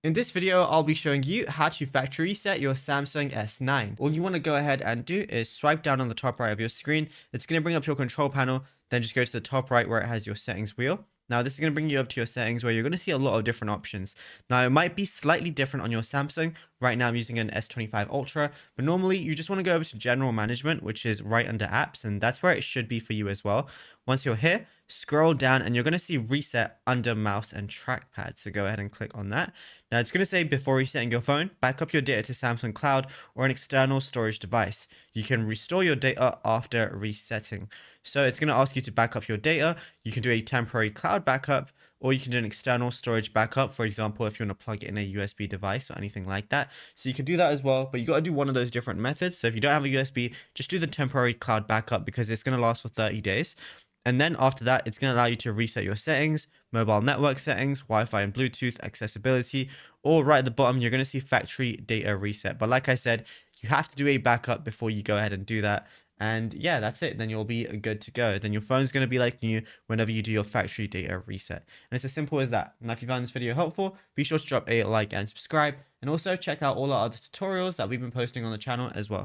In this video, I'll be showing you how to factory reset your Samsung S9. All you want to go ahead and do is swipe down on the top right of your screen. It's going to bring up your control panel. Then just go to the top right where it has your settings wheel. Now, this is going to bring you up to your settings where you're going to see a lot of different options. Now, it might be slightly different on your Samsung. Right now, I'm using an S25 Ultra, but normally you just want to go over to General Management, which is right under Apps, and that's where it should be for you as well. Once you're here, scroll down and you're going to see Reset under Mouse and Trackpad. So go ahead and click on that. Now, it's going to say before resetting your phone, back up your data to Samsung Cloud or an external storage device. You can restore your data after resetting. So it's going to ask you to back up your data. You can do a temporary cloud backup, or you can do an external storage backup, for example, if you want to plug it in a USB device or anything like that. So you can do that as well, but you got to do one of those different methods. So if you don't have a USB, just do the temporary cloud backup because it's going to last for 30 days. And then after that, it's going to allow you to reset your settings, mobile network settings, Wi-Fi and Bluetooth, accessibility, or right at the bottom, you're going to see factory data reset. But like I said, you have to do a backup before you go ahead and do that. And yeah, that's it. Then you'll be good to go. Then your phone's going to be like new whenever you do your factory data reset. And it's as simple as that. Now, if you found this video helpful, be sure to drop a like and subscribe. And also check out all our other tutorials that we've been posting on the channel as well.